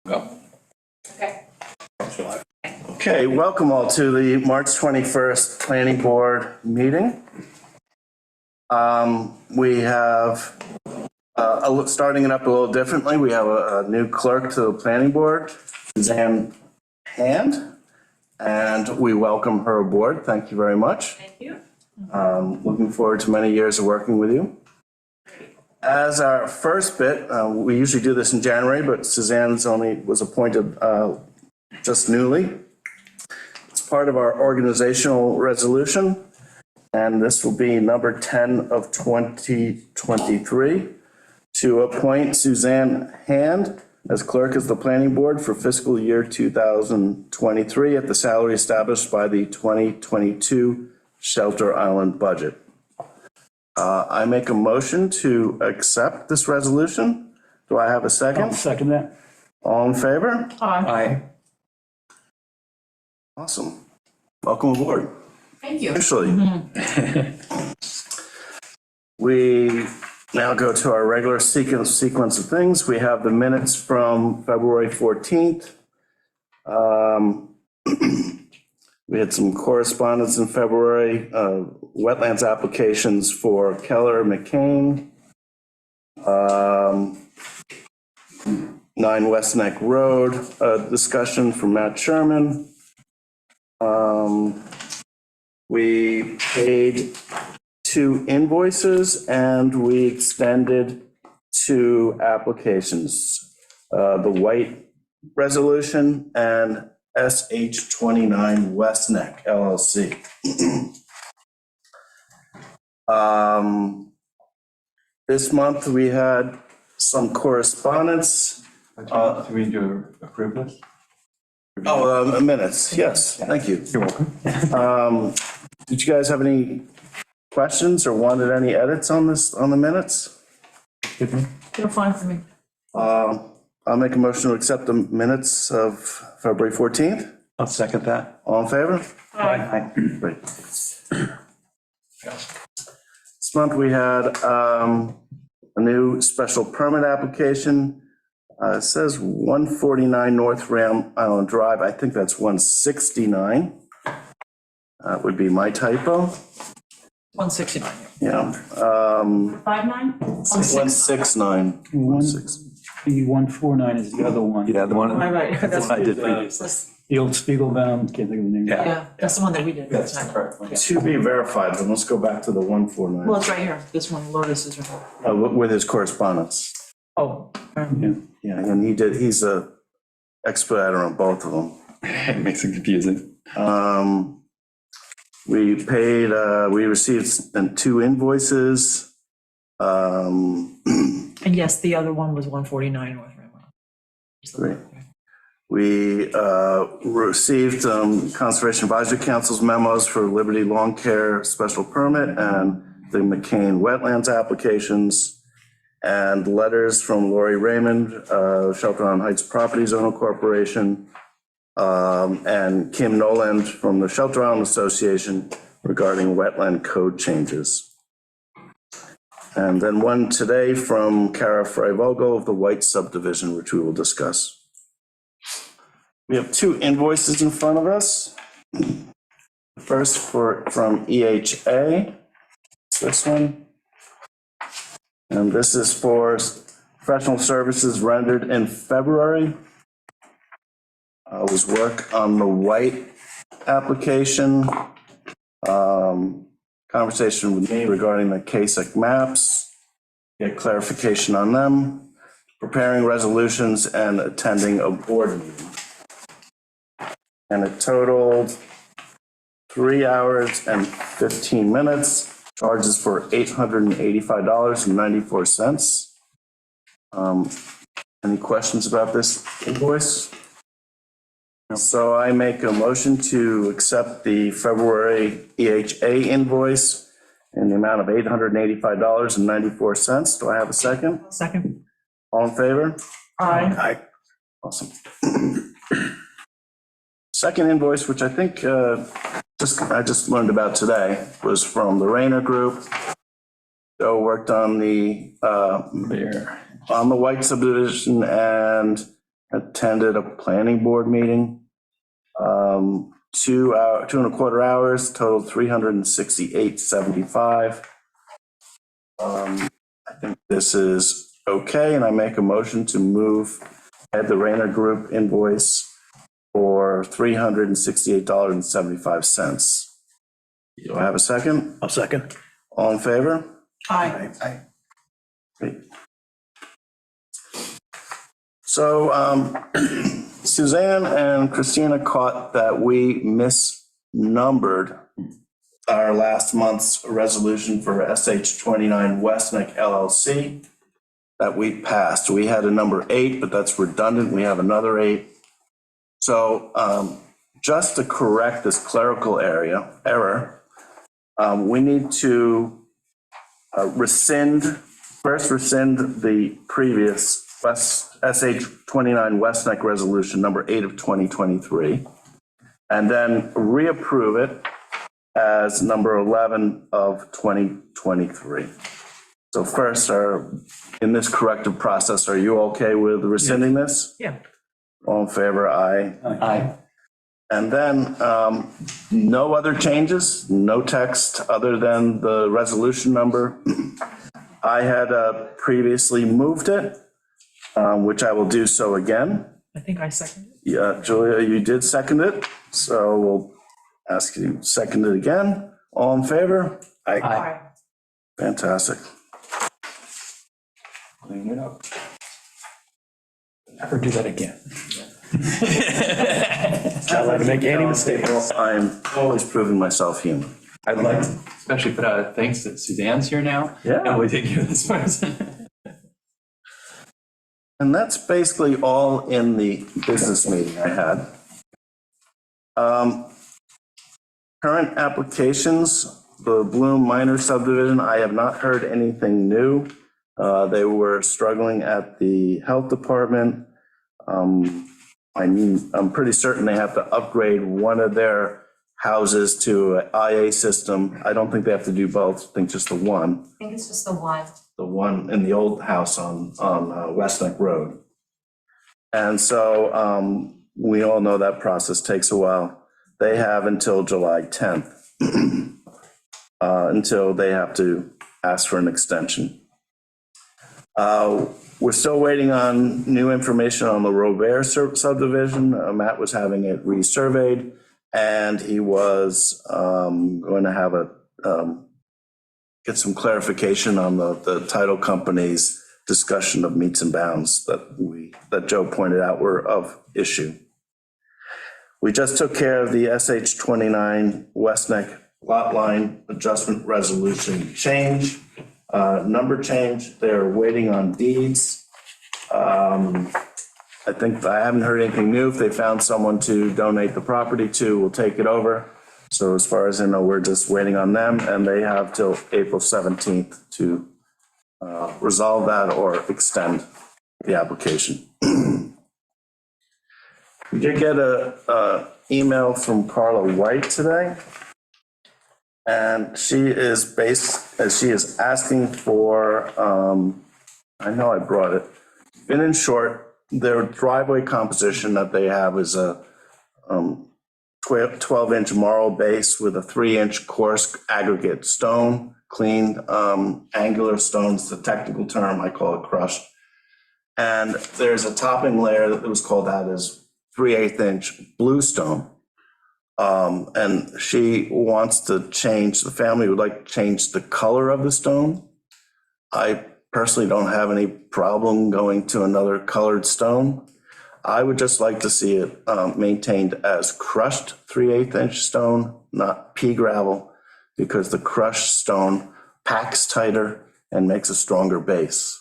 Go. Okay. Okay, welcome all to the March 21st Planning Board meeting. We have, starting it up a little differently, we have a new clerk to the Planning Board, Suzanne Hand, and we welcome her aboard. Thank you very much. Thank you. Looking forward to many years of working with you. As our first bit, we usually do this in January, but Suzanne's was appointed just newly. It's part of our organizational resolution, and this will be number 10 of 2023 to appoint Suzanne Hand as clerk of the Planning Board for fiscal year 2023 at the salary established by the 2022 Shelter Island budget. I make a motion to accept this resolution. Do I have a second? I'll second that. All in favor? Aye. Awesome. Welcome aboard. Thank you. Officially. We now go to our regular sequence of things. We have the minutes from February 14th. We had some correspondence in February, wetlands applications for Keller McCain, 9 West Neck Road, discussion from Matt Sherman. We paid 2 invoices and we extended 2 applications, the White Resolution and SH29 West Neck LLC. This month we had some correspondence. Do we need to approve this? Minutes, yes, thank you. You're welcome. Did you guys have any questions or wanted any edits on the minutes? You're fine for me. I'll make a motion to accept the minutes of February 14th. I'll second that. All in favor? Aye. Great. This month we had a new special permit application. It says 149 North Ram Island Drive. I think that's 169. That would be my typo. 169. Yeah. 59? 169. The 149 is the other one. Yeah, the one. Right. That's I did. The old Spiegelbaum, can't think of the name. Yeah. Yeah, that's the one that we did. That's Well, correct. To be verified, but let's go back to the 149 it's right here. This one, Lotus is right here. with his correspondence. Oh. Yeah. Yeah, and he's a expediter on both of them. It makes it confusing. We paid, we received 2 invoices. And yes, the other one was 149 North Ramona. Great. We received Conservation Advisory Council's memos for Liberty Lawn Care special permit and the McCain wetlands applications, and letters from Lori Raymond, Shelter Island Heights Properties Owner Corporation, and Kim Noland from the Shelter Island Association regarding wetland code changes. And then one today from Kara Frey-Vogel of the White Subdivision, which we will discuss. We have 2 invoices in front of us. First from EHA, this one. And this is for professional services rendered in February. It was work on the White application. Conversation with me regarding the CASIC maps, get clarification on them, preparing resolutions, and attending a board meeting. And it totaled 3 hours and 15 minutes, charges for $885.94. Any questions about this invoice? So I make a motion to accept the February EHA invoice in the amount of $885.94. Do I have a second? Second. All in favor? Aye. Awesome. Second invoice, which I think I just learned about today, was from the Rayner Group. Joe worked on the White subdivision and attended a planning board meeting. 2.25 hours, total 368.75. I think this is okay, and I make a motion to move at the Rayner Group invoice for $368.75. Do I have a second? I'll second. All in favor? Aye. Great. So Suzanne and Christina caught that we misnumbered our last month's resolution for SH 29 Westnick LLC that we passed. We had a number 8, but that's redundant. We have another 8. So just to correct this clerical error, we need to rescind the previous SH 29 Westnick resolution number 8 of 2023, and then reapprove it as number 11 of 2023. So first, in this corrective process, are you okay with rescinding this? Yeah. All in favor, aye. Aye. And then no other changes, no text other than the resolution number. I had previously moved it, which I will do so again. I think I seconded it. Yeah, Julia, you did second it, so we'll ask you to second it again. All in favor? Aye. Fantastic. Clean it up. Never do that again. Not allowed to make any mistakes. I'm always proving myself human. I'd like to especially put out a thanks that Suzanne's here now. Yeah. And we take care of this person. And that's basically all in the business meeting I had. Current applications, the Bloom Minor subdivision, I have not heard anything new. They were struggling at the health department. I'm pretty certain they have to upgrade one of their houses to an IA system. I don't think they have to do both, I think just the one. I think it's just the one. The one in the old house on Westneck Road. And so we all know that process takes a while. They have until July 10th, until they have to ask for an extension. We're still waiting on new information on the Robert subdivision. Matt was having it resurveyed, and he was going to have get some clarification on the title company's discussion of meets and bounds that Joe pointed out were of issue. We just took care of the SH 29 Westneck lot line adjustment resolution change, number change. They're waiting on deeds. I think I haven't heard anything new. If they found someone to donate the property to, we'll take it over. So as far as I know, we're just waiting on them, and they have till April 17th to resolve that or extend the application. We did get a email from Carla White today, and she is asking for, I know I brought it, in short, their driveway composition that they have is a 12-inch marl base with a 3-inch coarse aggregate stone, cleaned angular stones, the technical term, I call it crushed. And there's a topping layer that was called out as 3/8-inch bluestone. And she wants to change, the family would like to change the color of the stone. I personally don't have any problem going to another colored stone. I would just like to see it maintained as crushed 3/8-inch stone, not pea gravel, because the crushed stone packs tighter and makes a stronger base.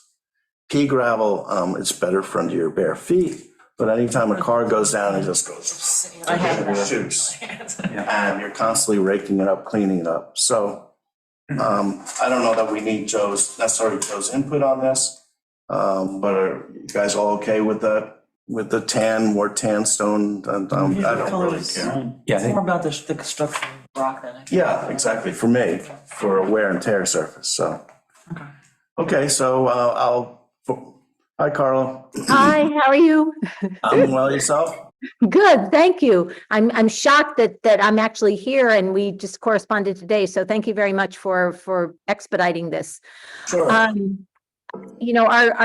Pea gravel, it's better for under your bare feet, but anytime a car goes down, it just goes, I have that. shoots. And you're constantly raking it up, cleaning it up. So I don't know that we need necessarily Joe's input on this, but are you guys all okay with the more tan stone? I don't really care. Yeah, I It's think more about the construction of the rock than I think. Yeah, exactly, for me, for a wear and tear surface, so. Okay, so Hi, Carla. Hi, how are you? I'm well, yourself? Good, thank you. I'm shocked that I'm actually here and we just corresponded today. So thank you very much for expediting this. Sure. Our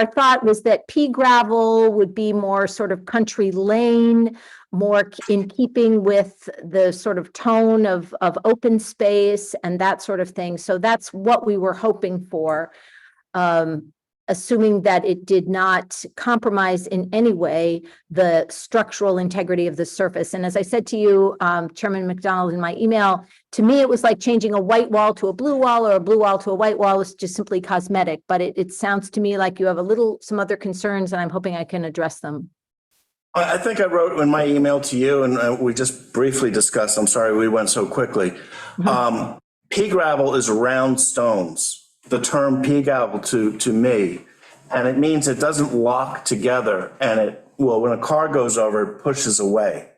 thought was that pea gravel would be more sort of country lane, more in keeping with the sort of tone of open space and that sort of thing. So that's what we were hoping for. Assuming that it did not compromise in any way the structural integrity of the surface. And as I said to you, Chairman McDonald, in my email, to me, it was like changing a white wall to a blue wall or a blue wall to a white wall. It's just simply cosmetic, but it sounds to me like you have some other concerns, and I'm hoping I can address them. I think I wrote in my email to you, and we just briefly discussed, I'm sorry we went so quickly. Pea gravel is round stones. The term pea gravel to me, and it means it doesn't lock together and when a car goes over, it pushes away,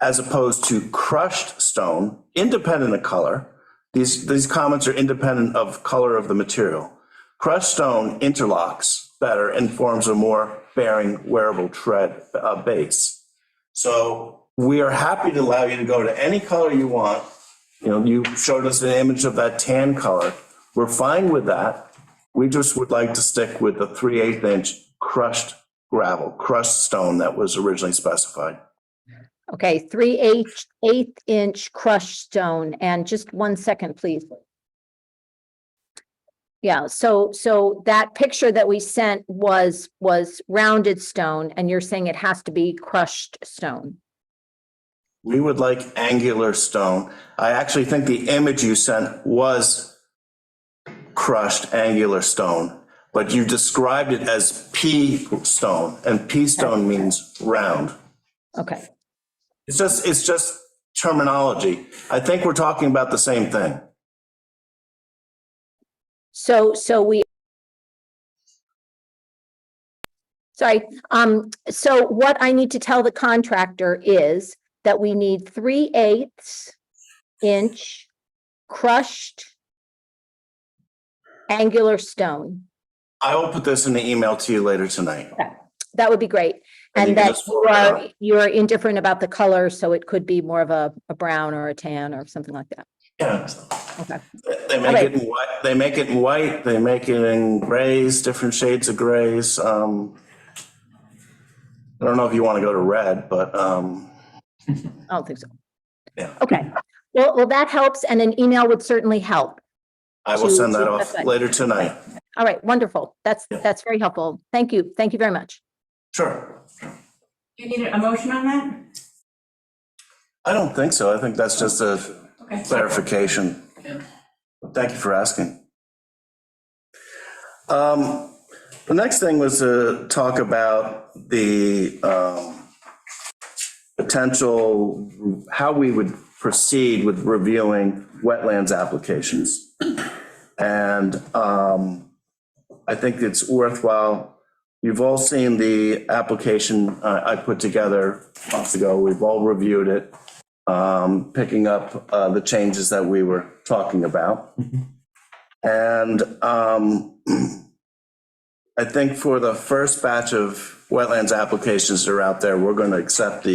as opposed to crushed stone, independent of color. These comments are independent of color of the material. Crushed stone interlocks better and forms a more bearing, wearable tread base. So we are happy to allow you to go to any color you want. You showed us an image of that tan color. We're fine with that. We just would like to stick with the 3/8 inch crushed gravel, crushed stone that was originally specified. Okay, 3/8 inch crushed stone, and just 1 second, please. Yeah, so that picture that we sent was rounded stone, and you're saying it has to be crushed stone. We would like angular stone. I actually think the image you sent was crushed angular stone, but you described it as pea stone, and pea stone means round. Okay, It's just terminology. I think we're talking about the same thing. so what I need to tell the contractor is that we need 3/8 inch crushed angular stone. I will put this in the email to you later tonight. That would be great. And you And can that just forward it on. you're indifferent about the color, so it could be more of a brown or a tan or something like that. Yeah. Okay. They make it in white, they make it in white, they make it in grays, different shades of grays. I don't know if you want to go to red, but I don't think so. Yeah. Okay. Well, that helps, and an email would certainly help. I will send that That's off good. later tonight. All right, wonderful. Yeah. That's very helpful. Thank you. Thank you very much. Sure. You need a motion on that? I don't think so. I think that's just a Okay. clarification. Yeah. Thank you for asking. The next thing was to talk about the potential, how we would proceed with reviewing wetlands applications. And I think it's worthwhile. You've all seen the application I put together months ago. We've all reviewed it, picking up the changes that we were talking about. And I think for the first batch of wetlands applications that are out there, we're going to accept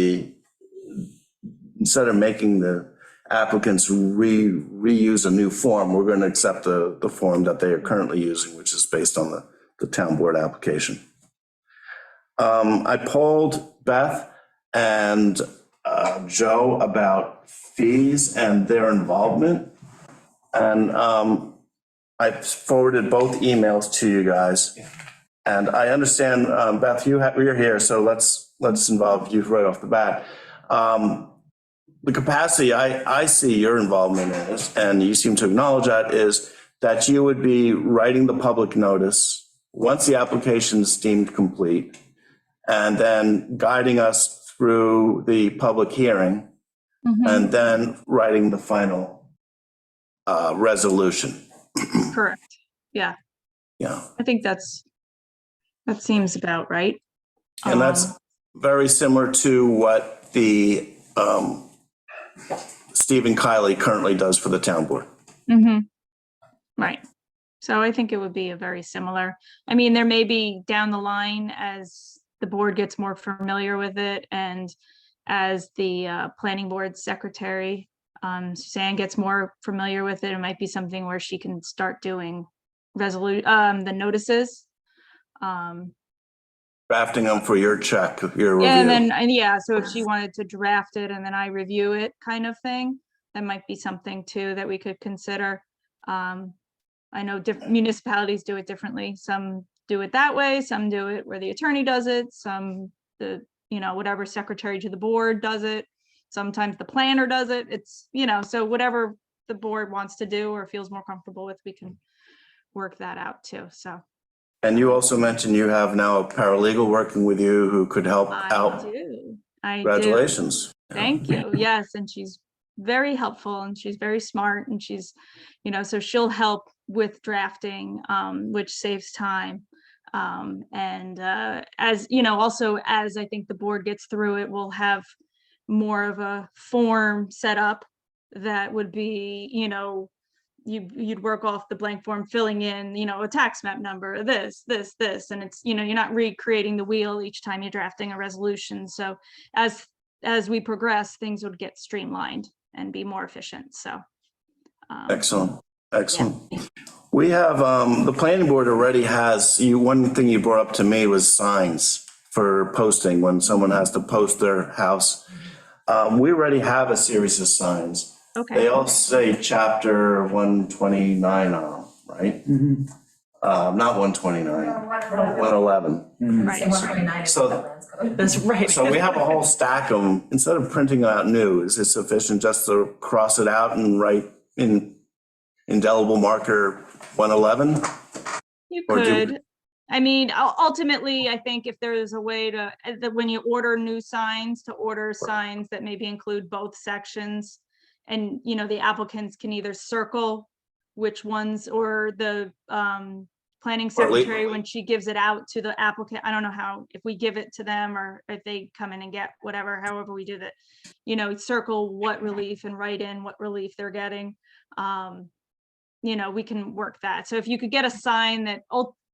instead of making the applicants reuse a new form, we're going to accept the form that they are currently using, which is based on the town board application. I polled Beth and Joe about fees and their involvement. And I forwarded both emails to you guys. And I understand, Beth, you're here, so let's involve you right off the bat. The capacity I see your involvement in is, and you seem to acknowledge that, is that you would be writing the public notice once the application is deemed complete, and then guiding us through the public hearing, and then writing the final resolution. Correct. Yeah, Yeah, I think that seems about right. and that's very similar to what the Stephen Kiley currently does for the town board. Right. So I think it would be a very similar, I mean, there may be down the line as the board gets more familiar with it and as the planning board secretary, Suzanne gets more familiar with it, it might be something where she can start doing the notices. Drafting them for your check, your review. Yeah, and then, yeah, so if she wanted to draft it and then I review it kind of thing, that might be something too that we could consider. I know different municipalities do it differently. Some do it that way, some do it where the attorney does it, some whatever secretary to the board does it. Sometimes the planner does it. It's, so whatever the board wants to do or feels more comfortable with, we can work that out too, so. And you also mentioned you have now a paralegal working with you who could help out. I do. Congratulations. Thank you. Yes, and she's very helpful and she's very smart and she's, so she'll help with drafting, which saves time. And as also as I think the board gets through it, we'll have more of a form set up that would be, you'd work off the blank form, filling in, a tax map number, this, and it's, you're not recreating the wheel each time you're drafting a resolution. So as we progress, things would get streamlined and be more efficient. So. Excellent. We have, the planning board already has, one thing you brought up to me was signs for posting when someone has to post their house. We already have a series of signs. Okay. They all say chapter 129 on them, right? Not 129, 111. Right. So, That's right. so we have a whole stack of them. Instead of printing out new, is it sufficient just to cross it out and write in indelible marker 111? You Or do- could. I mean, ultimately, I think if there's a way to, that when you order new signs, to order signs that maybe include both sections. And, the applicants can either circle which ones, or the planning secretary, when she gives it out to the applicant, I don't know how, if we give it to them or if they come in and get whatever, however we do that, circle what relief and write in what relief they're getting. We can work that. So if you could get a sign that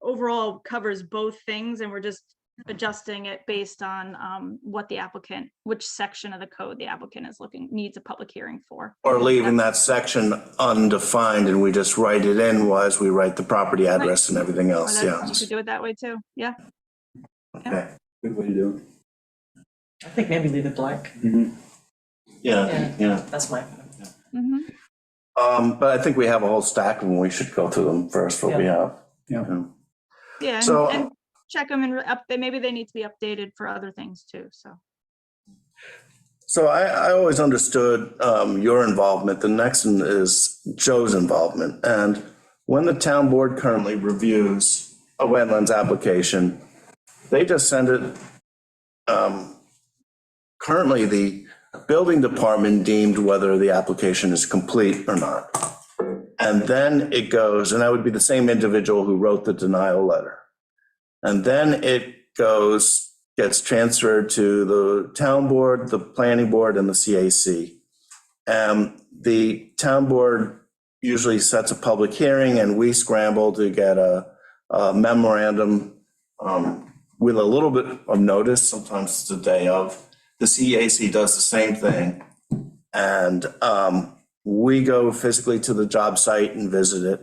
overall covers both things, and we're just adjusting it based on which section of the code the applicant needs a public hearing for. Or leaving that section undefined and we just write it in as we write the property address and everything Or else, that's- yeah. You could do it that way too. Yeah. Okay. Good way to do I think maybe leave it blank. it. Yeah. That's my. Mhm. But I think we have a whole stack of them. We should go through them first, what we have. Yeah. Yeah. So- And check them and maybe they need to be updated for other things too. So I always understood your involvement. The next one is Joe's involvement. And when the town board currently reviews a wetlands application, they just send it. Currently, the building department deemed whether the application is complete or not. And then it goes, and that would be the same individual who wrote the denial letter. And then it gets transferred to the town board, the planning board, and the CAC. The town board usually sets a public hearing, and we scramble to get a memorandum with a little bit of notice. Sometimes it's the day of. The CAC does the same thing. And we go physically to the job site and visit it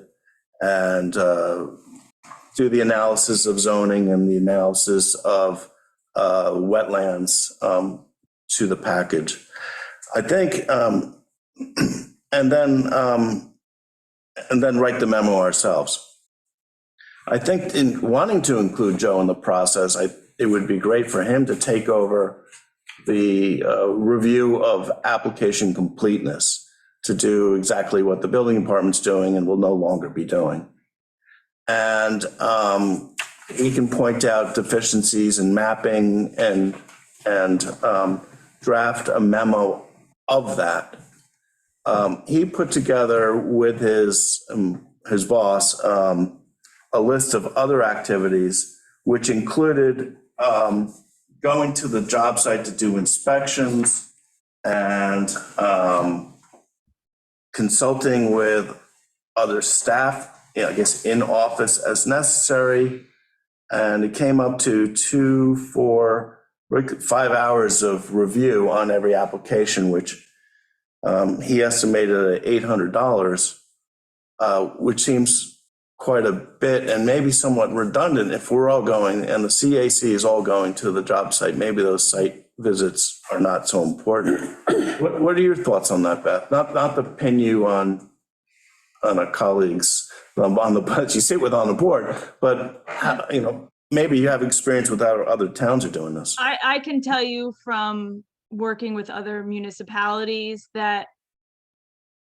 and do the analysis of zoning and the analysis of wetlands to the package. I think, and then write the memo ourselves. I think in wanting to include Joe in the process, it would be great for him to take over the review of application completeness, to do exactly what the building department's doing and will no longer be doing. And he can point out deficiencies in mapping and draft a memo of that. He put together with his boss a list of other activities, which included going to the job site to do inspections and consulting with other staff I guess, in office as necessary. And it came up to 5 hours of review on every application, which he estimated at $800, which seems quite a bit and maybe somewhat redundant if we're all going and the CAC is all going to the job site. Maybe those site visits are not so important. What are your thoughts on that, Beth? Not to pin you on a colleague's, on the, but you sit with on the board, but, maybe you have experience with how other towns are doing this. I can tell you from working with other municipalities that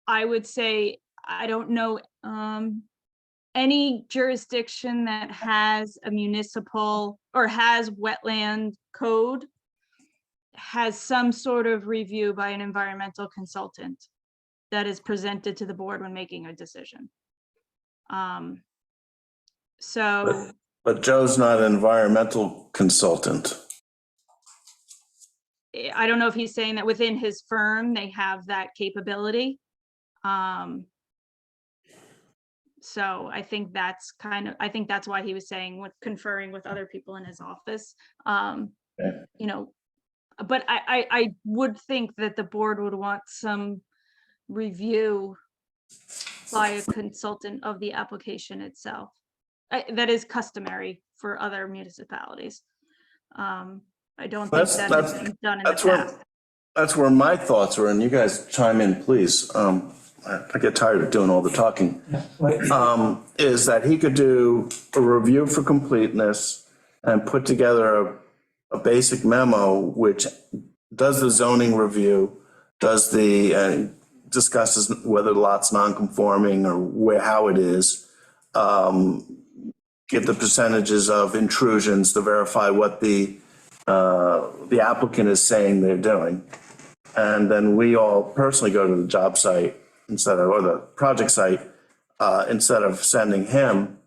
I would say, I don't know, any jurisdiction that has a municipal or has wetland code has some sort of review by an environmental consultant that is presented to the board when making a decision. So. But Joe's not an environmental consultant. I don't know if he's saying that within his firm, they have that capability. So I think that's why he was saying with conferring with other people in his office. But I would think that the board would want some review by a consultant of the application itself. That is customary for other municipalities. I don't think that has been done in the past. That's where my thoughts are, and you guys chime in, please. I get tired of doing all the talking. Is that he could do a review for completeness and put together a basic memo which does the zoning review, does the discusses whether the lot's non-conforming or how it is, give the percentages of intrusions to verify what the applicant is saying they're doing. And then we all personally go to the job site or the project site, instead of sending him.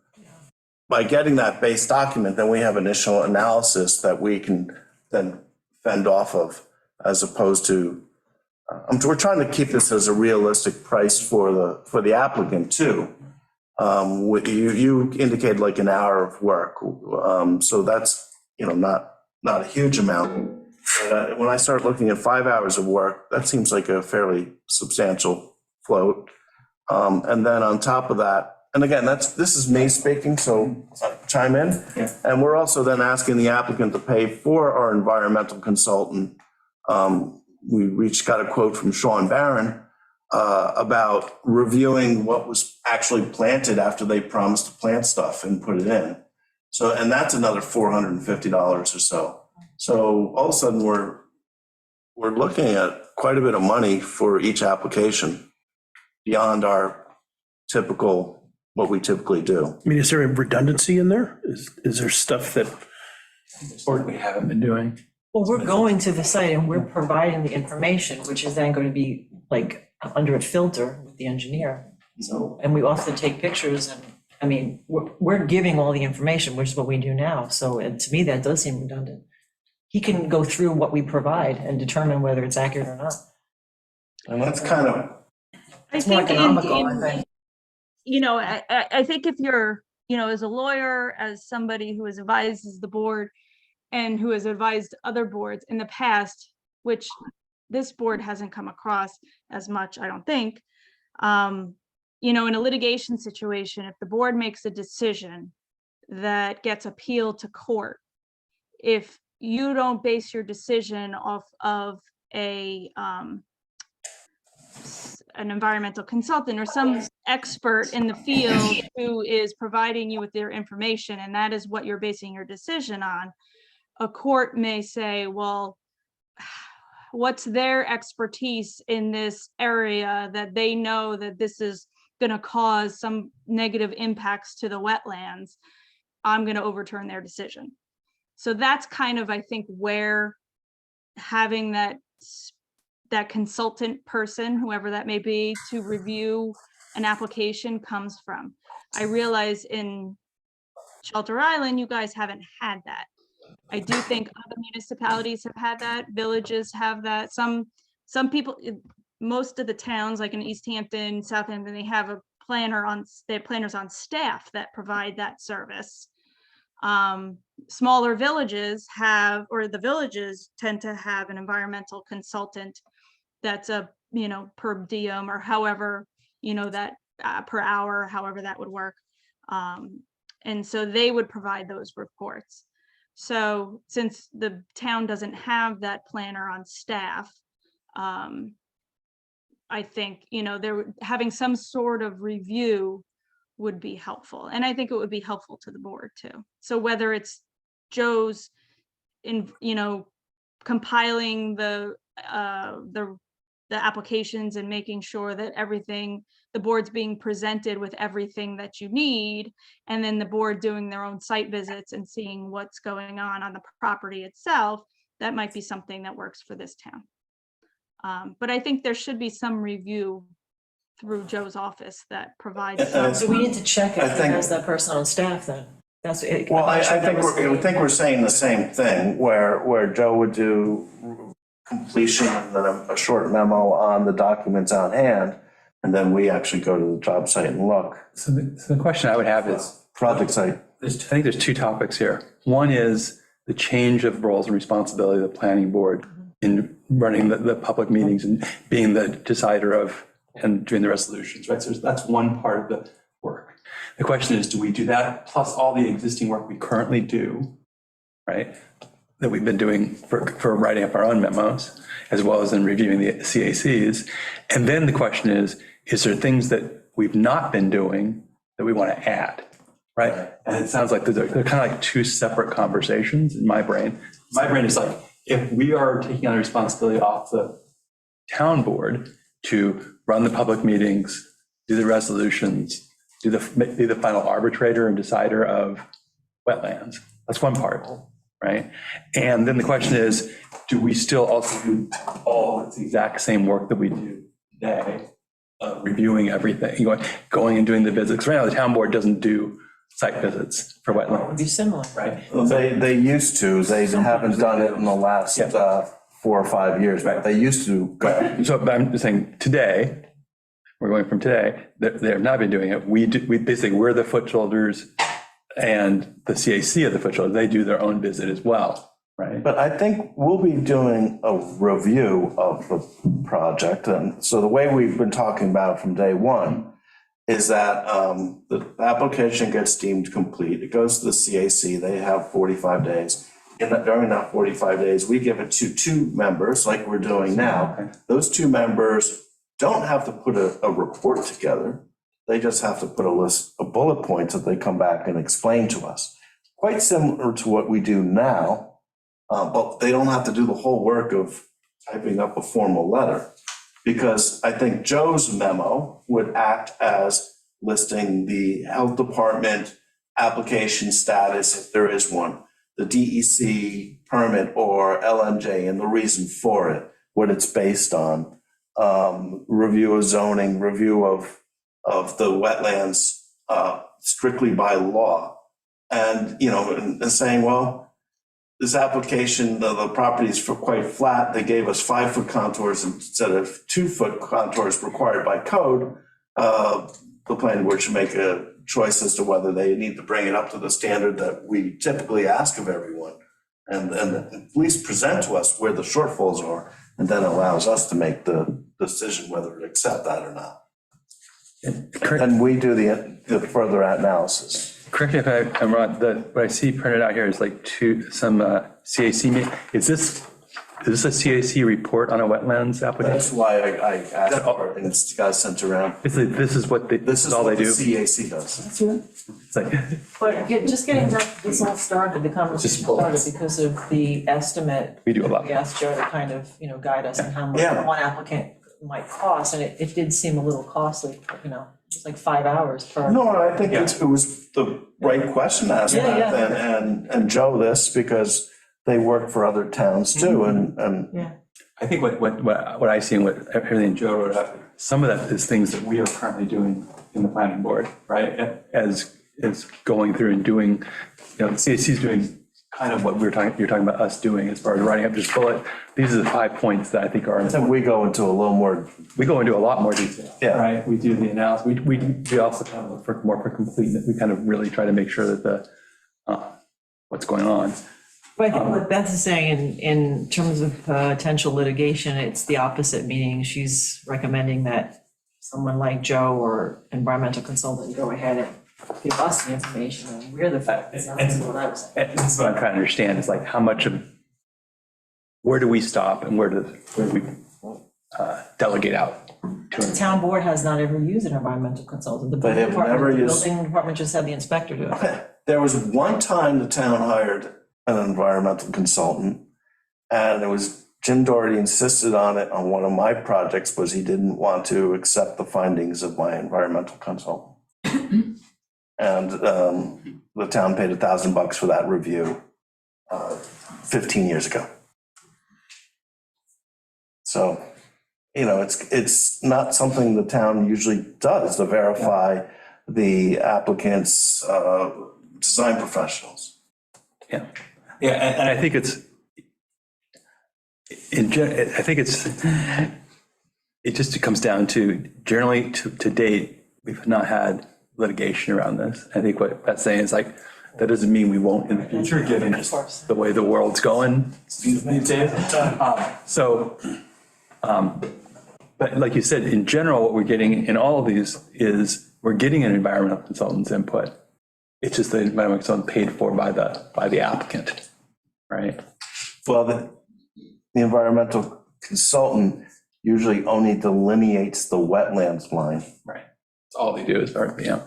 By getting that base document, then we have initial analysis that we can then fend off of, as opposed to, we're trying to keep this as a realistic price for the applicant too. You indicated like an hour of work, so that's not a huge amount. But when I start looking at 5 hours of work, that seems like a fairly substantial float. And then on top of that, and again, this is me speaking, so chime in. Yeah. And we're also then asking the applicant to pay for our environmental consultant. We got a quote from Sean Barron about reviewing what was actually planted after they promised to plant stuff and put it in. So, and that's another $450 or so. So all of a sudden we're looking at quite a bit of money for each application beyond our what we typically do. I mean, is there a redundancy in there? Is there stuff that? Or we haven't been doing. Well, we're going to the site and we're providing the information, which is then going to be like under a filter with the engineer. So, and we often take pictures and, I mean, we're giving all the information, which is what we do now. So to me, that does seem redundant. He can go through what we provide and determine whether it's accurate or not. And that's kind of, I more think economical, I think. I think if you're, as a lawyer, as somebody who has advises the board and who has advised other boards in the past, which this board hasn't come across as much, I don't think, in a litigation situation, if the board makes a decision that gets appealed to court, if you don't base your decision off of an environmental consultant or some expert in the field who is providing you with their information, and that is what you're basing your decision on, a court may say, well, what's their expertise in this area that they know that this is going to cause some negative impacts to the wetlands? I'm going to overturn their decision. So that's kind of, I think, where having that consultant person, whoever that may be, to review an application comes from. I realize in Shelter Island, you guys haven't had that. I do think other municipalities have had that, villages have that. Some people, most of the towns, like in East Hampton, Southampton, they have a they have planners on staff that provide that service. Smaller villages have, or the villages tend to have an environmental consultant that's a, per diem or however, that per hour, however that would work. And so they would provide those reports. So since the town doesn't have that planner on staff, I think, having some sort of review would be helpful. And I think it would be helpful to the board too. So whether it's Joe's compiling the applications and making sure that the board's being presented with everything that you need, and then the board doing their own site visits and seeing what's going on the property itself, that might be something that works for this town. But I think there should be some review through Joe's office that provides. So we need to check I if he think- has that person on staff then. That's. Well, I think we're saying the same thing, where Joe would do completion and then a short memo on the documents on hand, and then we actually go to the job site and look. So the question I would have is, Project site. I think there's two topics here. One is the change of roles and responsibility of the planning board in running the public meetings and being the decider of and doing the resolutions, right? So that's one part of the work. The question is, do we do that plus all the existing work we currently do, right? That we've been doing for writing up our own memos, as well as in reviewing the CACs. And then the question is there things that we've not been doing that we want to add, right? And it sounds like they're kind of like two separate conversations in my brain. My brain is like, if we are taking on the responsibility off the town board to run the public meetings, do the resolutions, be the final arbitrator and decider of wetlands, that's one part, right? And then the question is, do we still also do all the exact same work that we do today, reviewing everything, going and doing the visits? Right now, the town board doesn't do site visits for Would wetlands, be similar. right? They used to, they haven't done it in the last 4 or 5 years, but they used to go. So but I'm just saying today, we're going from today, they have not been doing it. We basically, we're the foot shoulders and the CAC of the foot shoulders, they do their own visit as well, right? But I think we'll be doing a review of the project. And so the way we've been talking about from day one is that the application gets deemed complete. It goes to the CAC. They have 45 days. During that 45 days, we give it to 2 members like we're doing now. Okay. Those 2 members don't have to put a report together. They just have to put a list of bullet points that they come back and explain to us. Quite similar to what we do now, but they don't have to do the whole work of typing up a formal letter. Because I think Joe's memo would act as listing the health department application status, if there is one, the DEC permit or LMJ and the reason for it, what it's based on, review of zoning, review of the wetlands strictly by law. And, and saying, well, this application, the property is quite flat. They gave us 5-foot contours instead of 2-foot contours required by code. The planning board should make a choice as to whether they need to bring it up to the standard that we typically ask of everyone. And at least present to us where the shortfalls are, and then allows us to make the decision whether to accept that or not. And we do the further analysis. Correct me if I'm wrong, what I see printed out here is like some CAC, is this a CAC report on a wetlands That's application? why I asked for it and it's got sent around. This is what This is all what they the do? CAC does. It's like, But just getting this all started, the conversation started because of the estimate. we do a lot. We asked Joe to kind of, guide us on how much Yeah. one applicant might cost, and it did seem a little costly, it's like 5 hours per. No, I think it was the right question to ask, Yeah, yeah. and Joe this, because they work for other towns too, and Yeah, I think what I see and what everything Joe wrote up, some of that is things that we are currently doing in the planning board, right? As going through and doing, the CAC is doing kind of what you're talking about us doing as far as writing up just bullet. These are the 5 points that I think are, And we go into a little more, we go into a lot more detail. Yeah. Right, we do the analysis, we also kind of look for more for completeness. We kind of really try to make sure that what's going on. But I think what Beth is saying in terms of potential litigation, it's the opposite, meaning she's recommending that someone like Joe or environmental consultant go ahead and give us the information and we're the fact. That's what I was saying. And this is what I'm trying to understand, is like how much of, where do we stop and where do we delegate out? The town board has not ever used an environmental consultant. The They have building never department- used- The building department just had the inspector do it. there was one time the town hired an environmental consultant, and it was, Jim Doherty insisted on it on one of my projects, was he didn't want to accept the findings of my environmental consultant. And the town paid $1,000 for that review 15 years ago. So, you know, it's not something the town usually does, to verify the applicant's design professionals. Yeah, yeah, and I think it's, I think it just comes down to, generally to date, we've not had litigation around this. I think what Beth's saying is like, that doesn't mean we won't in the future, given just the way the world's going. But like you said, in general, what we're getting in all of these is we're getting an environmental consultant's input. It's just the environmental consultant paid for by the applicant, right? Well, the environmental consultant usually only delineates the wetlands line. Right. That's all they do is, yeah.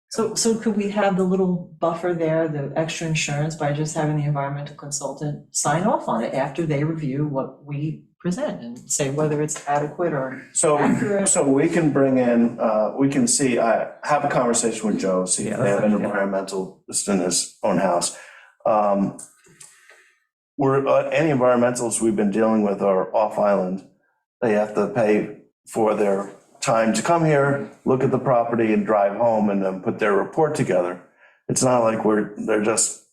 So could we have the little buffer there, the extra insurance, by just having the environmental consultant sign off on it after they review what we present and say whether it's adequate or accurate? So we can bring in, we can see, I have a conversation with Joe, see if they have an environmentalist in his own house. Any environmentalists we've been dealing with are off island. They have to pay for their time to come here, look at the property and drive home and then put their report together. It's not like they're just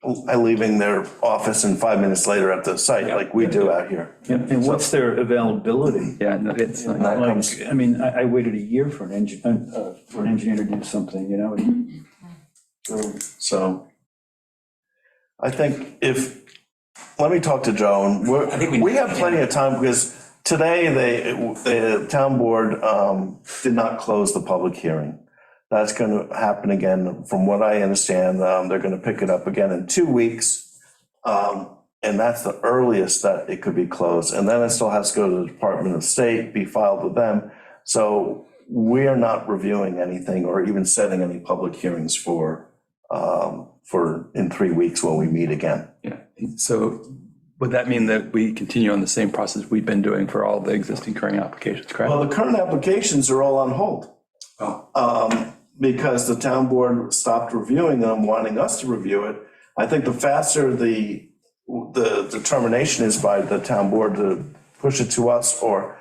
leaving their office and 5 minutes later at the site like we do out here. And what's their availability? Yeah, no, it's And not, that comes, Like, I mean, I waited a year for an engineer to do something, you know? so I think let me talk to Joe, and we have plenty of time, because today the town board did not close the public hearing. That's going to happen again, from what I understand. They're going to pick it up again in 2 weeks. And that's the earliest that it could be closed. And then it still has to go to the Department of State, be filed with them. So we are not reviewing anything or even setting any public hearings for in 3 weeks when we meet again. yeah. So would that mean that we continue on the same process we've been doing for all the existing current applications, correct? Well, the current applications are all on hold. Because the town board stopped reviewing them, wanting us to review it. I think the faster the determination is by the town board to push it to us, or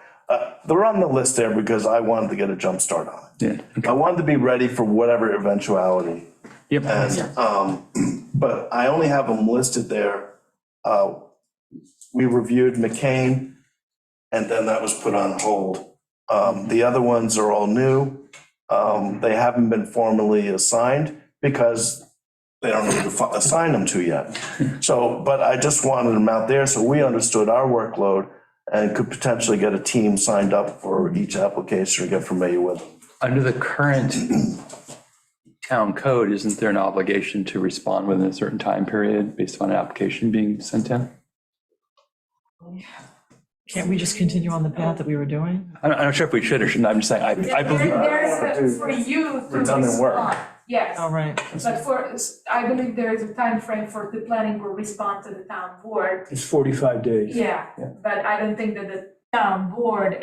they're on the list there because I wanted to get a jump start on it. Yeah. I wanted to be ready for whatever eventuality. Yep. And, but I only have them listed there. We reviewed McCain, and then that was put on hold. The other ones are all new. They haven't been formally assigned because they don't know who to assign them to yet. So, but I just wanted them out there so we understood our workload and could potentially get a team signed up for each application or get familiar with them. Under the current town code, isn't there an obligation to respond within a certain time period based on an application being sent in? Can't we just continue on the path that we were doing? I'm not sure if we should or shouldn't. I'm just saying, I believe. There's for you to Redundant work. respond, yes. All right. But I believe there is a time frame for the planning board respond to the town board. It's 45 days. Yeah, but I don't think that the town board,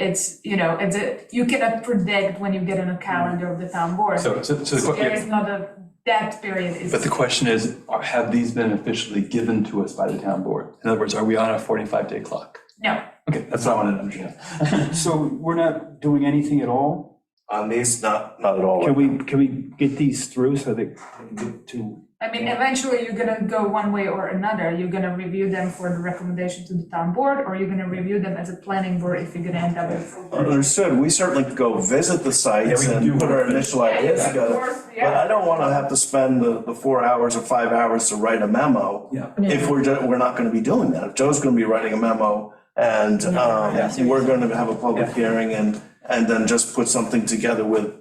you cannot predict when you get on a calendar of the town board. So the There is not that period. But the question is, have these been officially given to us by the town board? In other words, are we on a 45-day clock? No, Okay, that's what I wanted to understand. So we're not doing anything at all? On these, not at all. Can we get these through so they can get to? I mean, eventually you're gonna go one way or another. You're gonna review them for the recommendation to the town board, or you're gonna review them as a planning board if you're gonna end up with a full version. Understood, we certainly go visit the sites Yeah, we can and do put our work. initial ideas together. But I don't wanna have to spend the 4 hours or 5 hours to write a memo. Yeah. If we're not gonna be doing that. If Joe's gonna be writing a memo and, we're gonna have a public hearing and then just put something together with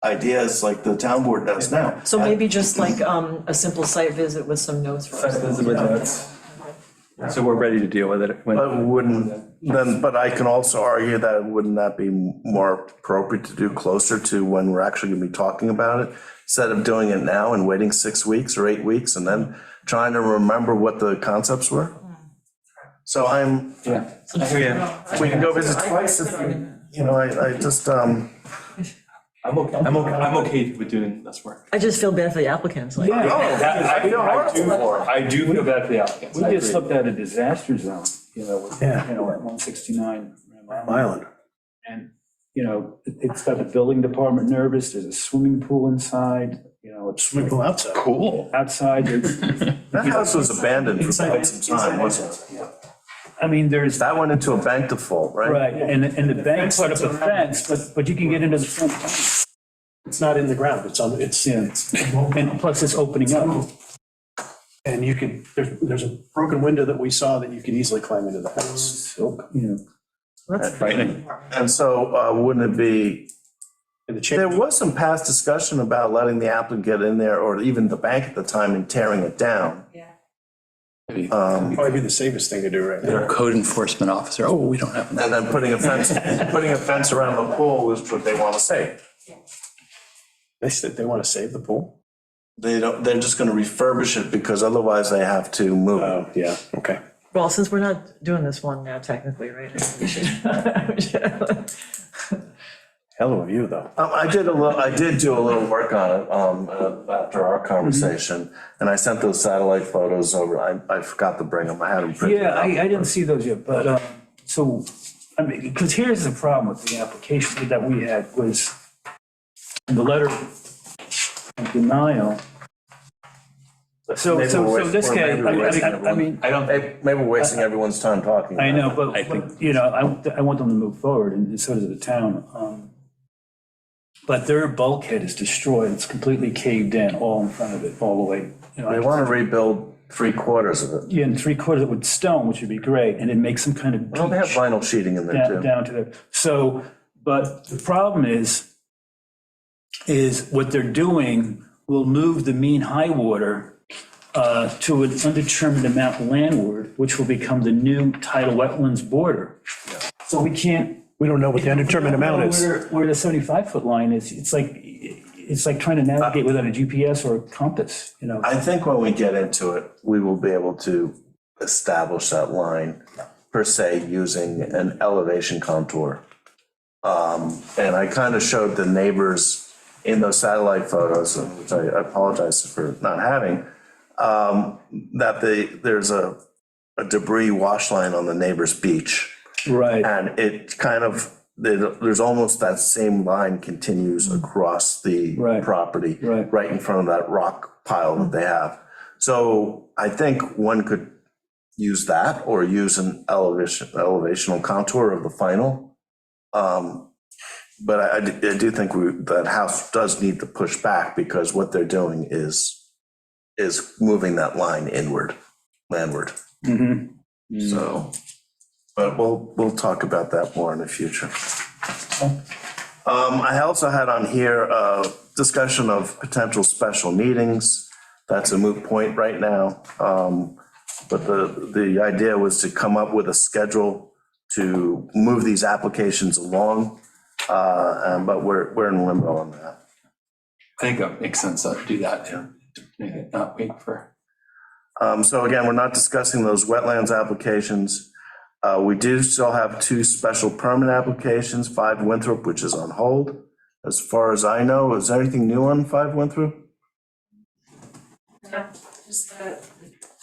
ideas like the town board does now. So maybe just like a simple site visit with some notes for us. So we're ready to deal with it. when- But I can also argue that wouldn't that be more appropriate to do closer to when we're actually gonna be talking about it? Instead of doing it now and waiting 6 weeks or 8 weeks and then trying to remember what the concepts were? So Yeah. I hear you. we can go visit twice if, I just, I'm okay with doing this work. I just feel bad for the applicants, like. I feel horrible. I do feel bad for the applicants. We just looked at a disaster zone, with, Yeah. at 169. Island. And, it's got the building department nervous, there's a swimming pool inside, it's Swimming pool outside. Cool. outside, there's, that house was abandoned for quite some time, wasn't it? I mean, there's. That went into a bank default, right? Right, and the bank put up a fence, but you can get into the front. It's not in the ground, it's on, it's, Yeah, and plus it's opening up. and you could, there's a broken window that we saw that you could easily climb into the house. So, That's Frightening. And so wouldn't it be, And the there change, was some past discussion about letting the applicant get in there, or even the bank at the time, and tearing it down. Maybe probably be the safest thing to do right now. Their code enforcement officer, oh, we don't have And that. then putting a fence around the pool is what they want to say. They said they want to save the pool? They're just going to refurbish it because otherwise they have to move. Oh, yeah, okay. Well, since we're not doing this one now technically, right? we should- Hell of a view, though. I did do a little work on it after our conversation, and I sent those satellite photos over. I forgot to bring them. I had them printed Yeah, out. I didn't see those yet, but, so, I mean, because here's the problem with the application that we had was the letter of denial. So Maybe we're this wasting- guy, maybe we're wasting I everyone- mean, I don't, Maybe we're wasting everyone's time talking. I know, about it. but, I think- I want them to move forward, and so does the town. But their bulkhead is destroyed, it's completely caved in, all in front of it, all the way. They want to rebuild 3/4 of it. Yeah, and 3/4 of it with stone, which would be great, and then make some kind of Well, they have beach vinyl sheeting in there down, too. down to there. So, but the problem is what they're doing will move the mean high water to an undetermined amount landward, which will become the new tidal wetlands border. So we can't. We don't know what the undetermined amount is. Where the 75-foot line is, it's like trying to navigate without a GPS or a compass, I think when we get into it, we will be able to establish that line per se using an elevation contour. And I kind of showed the neighbors in those satellite photos, which I apologize for not having, that there's a debris wash line on the neighbor's beach. Right. And it kind of, there's almost that same line continues across the Right. property. Right. In front of that rock pile that they have. So I think one could use that or use an elevational contour of the final. But I do think that house does need to push back because what they're doing is moving that line landward. So, but we'll talk about that more in the future. I also had on here a discussion of potential special meetings. That's a moot point right now. But the idea was to come up with a schedule to move these applications along. But we're in limbo on that. I think that makes sense to do that, to make it not wait for. So again, we're not discussing those wetlands applications. We do still have 2 special permit applications, 5 Winthrop, which is on hold. As far as I know, is there anything new on 5 Winthrop? No, just I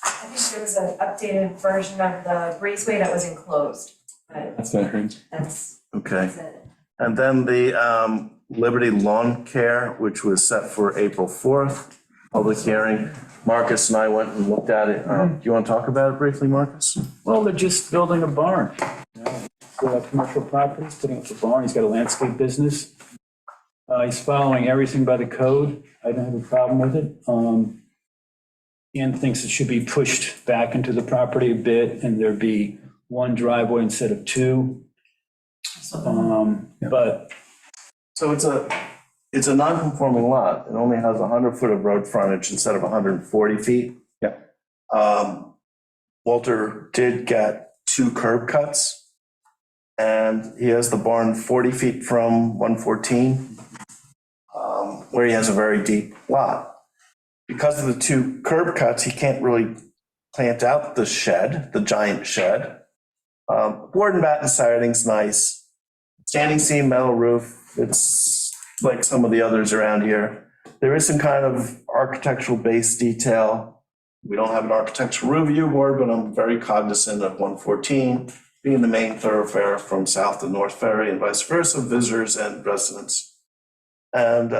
think there was an updated version of the breezeway that was enclosed, but That's what I heard. that's Okay. it. And then the Liberty Lawn Care, which was set for April 4th, public hearing. Marcus and I went and looked at it. Do you want to talk about it briefly, Marcus? Well, they're just building a barn. Commercial properties, putting up a barn. He's got a landscape business. He's following everything by the code. I don't have a problem with it. Ian thinks it should be pushed back into the property a bit and there be one driveway instead of two. But So it's a non-conforming lot. It only has 100 foot of road frontage instead of 140 feet. Yeah. Walter did get 2 curb cuts. And he has the barn 40 feet from 114, where he has a very deep lot. Because of the 2 curb cuts, he can't really plant out the shed, the giant shed. Board and batten siding's nice. Standing seam metal roof, it's like some of the others around here. There is some kind of architectural base detail. We don't have an architectural review board, but I'm very cognizant of 114 being the main thoroughfare from South to North Ferry and vice versa, visitors and residents. And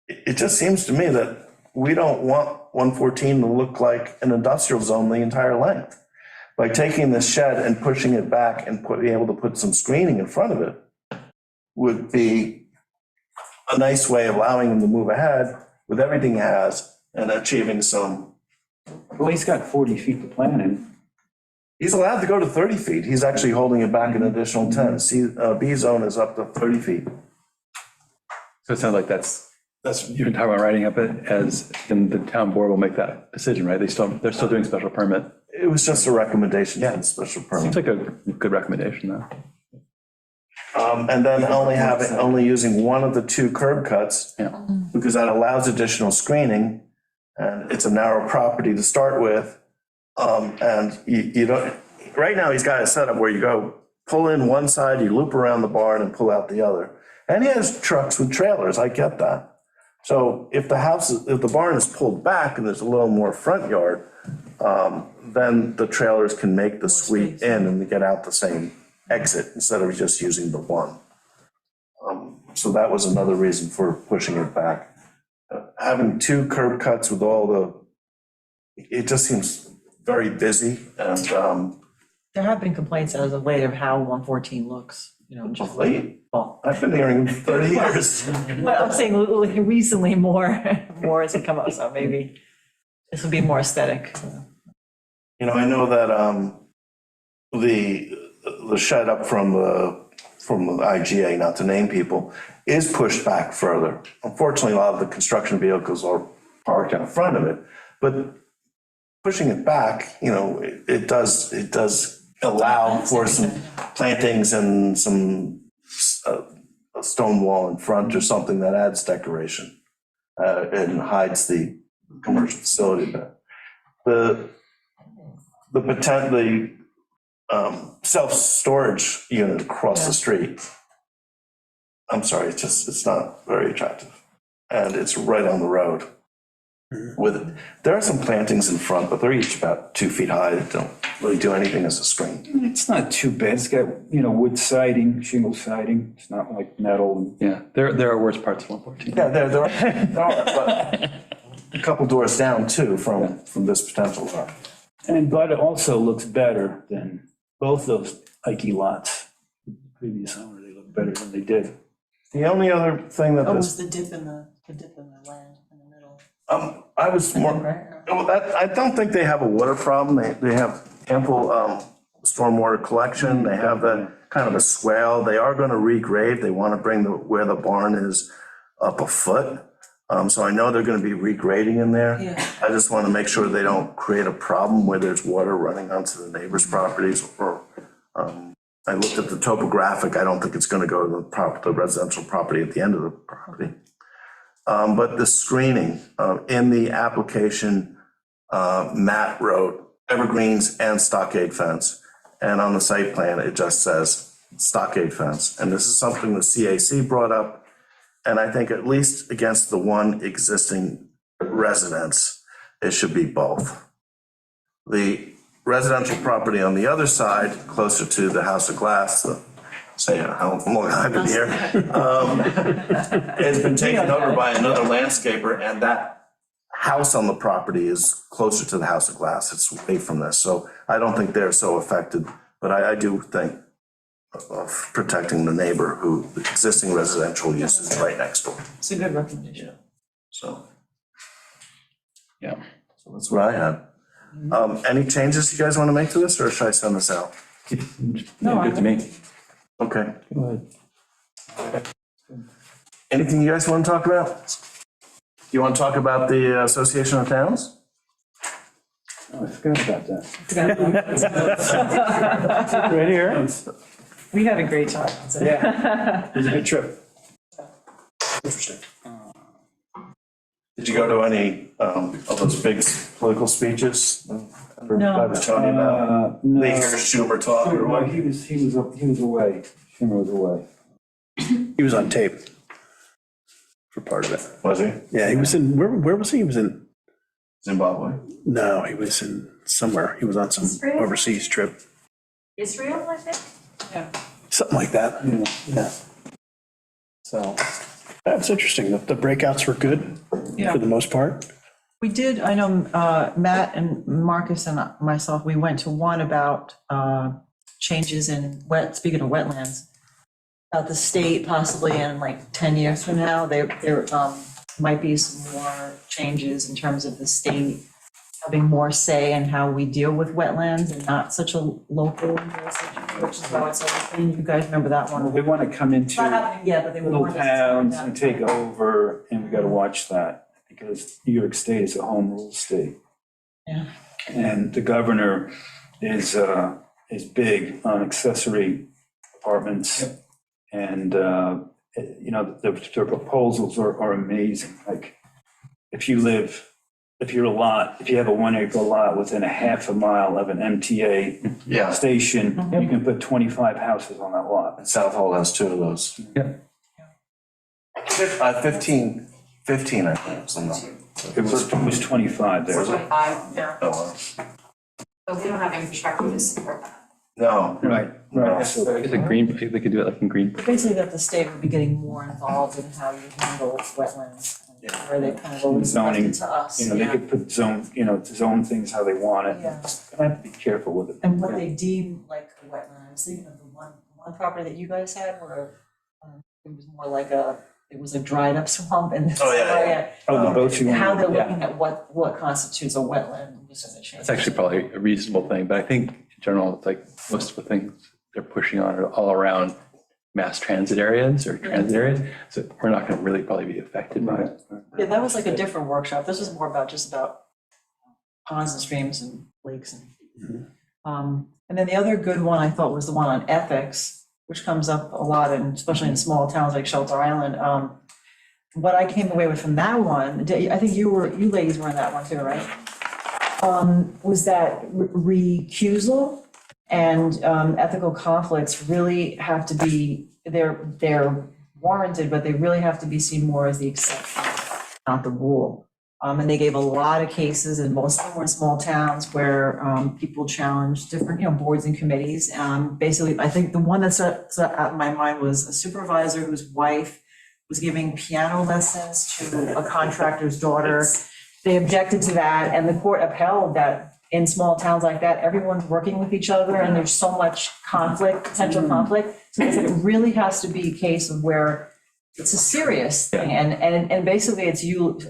it just seems to me that we don't want 114 to look like an industrial zone the entire length. By taking this shed and pushing it back and being able to put some screening in front of it would be a nice way of allowing him to move ahead with everything he has and achieving some. well, he's got 40 feet to plan in. He's allowed to go to 30 feet. He's actually holding it back an additional 10. B zone is up to 30 feet. So it sounds like that's, you've been talking about writing up it as, and the town board will make that decision, right? They're still doing special permit. It was just a recommendation for the special Seems permit. like a good recommendation, though. And then only using one of the 2 curb cuts, Yeah. because that allows additional screening, and it's a narrow property to start with. And you don't, right now, he's got it set up where you go, pull in one side, you loop around the barn and pull out the other. And he has trucks with trailers, I get that. So if the barn is pulled back and there's a little more front yard, then the trailers can make the sweep in and get out the same exit instead of just using the one. So that was another reason for pushing it back. Having 2 curb cuts with it just seems very busy, and There have been complaints as of late of how 114 looks, just late. well, I've been hearing 30 years. but I'm saying recently more has come up, so maybe this will be more aesthetic. I know that the shed up from the IGA, not to name people, is pushed back further. Unfortunately, a lot of the construction vehicles are parked in front of it, but pushing it back, it does allow for some plantings and some a stone wall in front or something that adds decoration and hides the commercial facility there. The self-storage unit across the street, I'm sorry, it's not very attractive. And it's right on the road. There are some plantings in front, but they're each about 2 feet high. They don't really do anything as a screen. It's not too bad. It's got, wood siding, shingle siding. It's not like metal. Yeah, there are worse parts of 114. Yeah, there are, but a couple doors down too from this potential lot. But it also looks better than both those Ike lots. The previous owner, they look better than they did. The only other thing that was this, the dip in the land in the middle. I was more, I don't think they have a water problem. They have ample stormwater collection. They have that kind of a swale. They are going to regrade. They want to bring where the barn is up a foot. So I know they're going to be regrading in there. Yeah. I just want to make sure they don't create a problem where there's water running onto the neighbors' properties. Or I looked at the topographic. I don't think it's going to go to the residential property at the end of the property. But the screening in the application, Matt wrote evergreens and stockade fence. And on the site plan, it just says stockade fence. And this is something the CAC brought up. And I think at least against the one existing residence, it should be both. The residential property on the other side, closer to the House of Glass, the say how long I've been here, has been taken over by another landscaper, and that house on the property is closer to the House of Glass. It's away from this, so I don't think they're so affected, but I do think of protecting the neighbor who, the existing residential use is right next door, It's a good recommendation. so. Yeah. So that's what I had. Any changes you guys want to make to this, or should I send this out? No, Good to me. Okay. Go ahead. Anything you guys want to talk about? You want to talk about the Association of Towns? Oh, I forgot about that. Right here. We had a great time. Yeah, it was a good trip. Interesting. Did you go to any of those big political speeches? No. I was telling you about. They No. hear Schumer talk or No, what? he was away. Schumer was away. He was on tape for part of it. Was he? Yeah, he was in, where was he? He was in, Zimbabwe. no, he was in somewhere. He was on some Israel? overseas trip, Israel, I think? something like that. Yeah. So that's interesting. The breakouts were good Yeah. for the most part. We did, I know Matt and Marcus and myself, we went to one about changes in speaking of wetlands, about the state possibly in like 10 years from now, there might be some more changes in terms of the state having more say in how we deal with wetlands and not such a local jurisdiction, which is why it's everything. You guys remember that Well, one? they want to come It's not into happening yet, but they little want us to towns come and down. take over, and we got to watch that because New York State is a home rule state. Yeah. And the governor is big on accessory apartments. And, you know, the proposals are amazing. Like, if you have a 1 acre lot within a half a mile of an MTA Yeah, station, you can put 25 houses on that lot. and South Hall has 2 of those. Yeah. 15, I think. It was 25 there. Yeah. But we don't have infrastructure to support that. No. Right, right. So Is it green, they could do it like in green. Basically, that the state would be getting more involved in how you handle wetlands, where they kind of always left Zoning, it to us. you know, they could put zone things how they want it. Yeah. Gonna have to be careful with it. And what they deem like a wetland, I was thinking of the one property that you guys had where it was more like it was a dried up swamp and this Oh, yeah, area. Oh, the boats you want. How they're Yeah. looking at what constitutes a wetland was gonna change. That's actually probably a reasonable thing, but I think in general, it's like most of the things they're pushing on are all around mass transit areas or transit areas. So we're not going to really probably be affected by it. Yeah, that was like a different workshop. This was more about ponds and streams and lakes and. And then the other good one I thought was the one on ethics, which comes up a lot, and especially in small towns like Shelter Island. What I came away with from that one, I think you ladies were in that one too, right? Was that recusal and ethical conflicts really have to be, they're warranted, but they really have to be seen more as the exception, not the rule. And they gave a lot of cases, and most of them were in small towns where people challenged different, boards and committees. Basically, I think the one that stuck out in my mind was a supervisor whose wife was giving piano lessons to a contractor's daughter. They objected to that, and the court upheld that in small towns like that, everyone's working with each other, and there's so much conflict, potential conflict. So they said it really has to be a case of where it's a serious thing, and basically it's you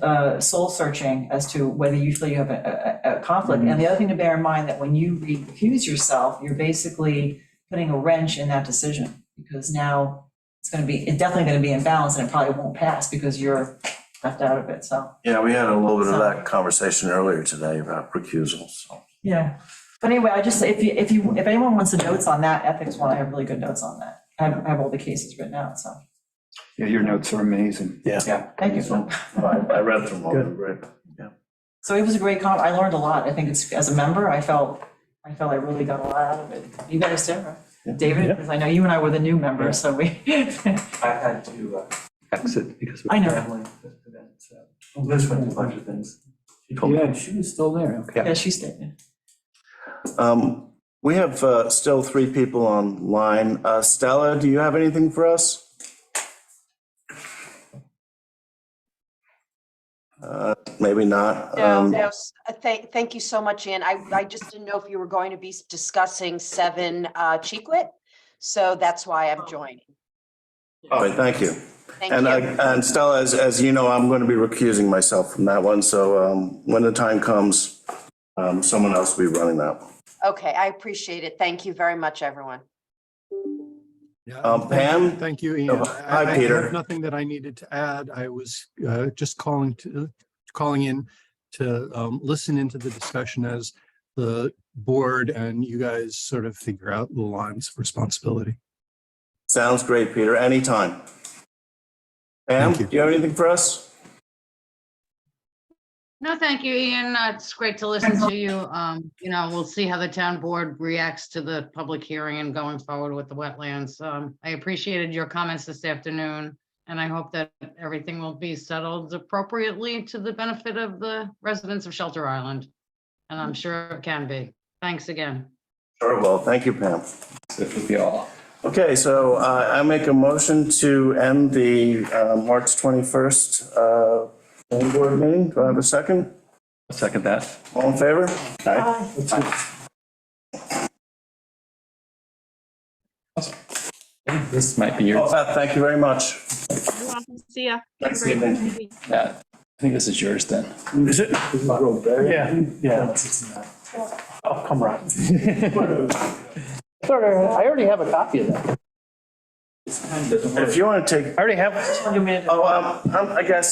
soul searching as to whether you feel you have a conflict. And the other thing to bear in mind, that when you recuse yourself, you're basically putting a wrench in that decision, because now it's definitely going to be imbalanced, and it probably won't pass because you're left out of it, so. Yeah, we had a little bit of that conversation earlier today about recusal, so. Yeah, but anyway, I just, if anyone wants the notes on that ethics one, I have really good notes on that. I have all the cases written out, so. Yeah, your notes are amazing. Yeah. Thank you. I read through them all, right? So it was a great I learned a lot. I think as a member, I felt I really got a lot out of it. You guys did, right? David, because I know you and I were the new members, so we. I had to exit because of I know. family events. Liz went to a bunch of things. She told me. Yeah, she was still there. Okay. Yeah, she stayed. We have still 3 people online. Stella, do you have anything for us? Maybe not. No, thank you so much, Ann. I just didn't know if you were going to be discussing 7 Chequit, so that's why I'm joining. All right, thank you. Thank And you. and Stella, as you know, I'm going to be recusing myself from that one, so when the time comes, someone else will be running that. Okay, I appreciate it. Thank you very much, everyone. Pam? Thank you, Ian. Hi, I Peter. have nothing that I needed to add. I was just calling in to listen into the discussion as the board and you guys sort of figure out the lines of responsibility. Sounds great, Peter. Anytime. Pam, Thank you. do you have anything for us? No, thank you, Ian. It's great to listen to you. You know, we'll see how the town board reacts to the public hearing and going forward with the wetlands. I appreciated your comments this afternoon, and I hope that everything will be settled appropriately to the benefit of the residents of Shelter Island. And I'm sure it can be. Thanks again. Sure, well, thank you, Pam. It would be all. Okay, so I make a motion to end the March 21st planning board meeting. Do I have a second? I'll second that. All in favor? This might be Oh, yours. Beth, thank you very much. You're welcome. See ya. Thanks, evening. Yeah, I think this is yours then. Is it? Yeah, yeah. Oh, come on. I already have a copy of that. If you want to take, I already have. I guess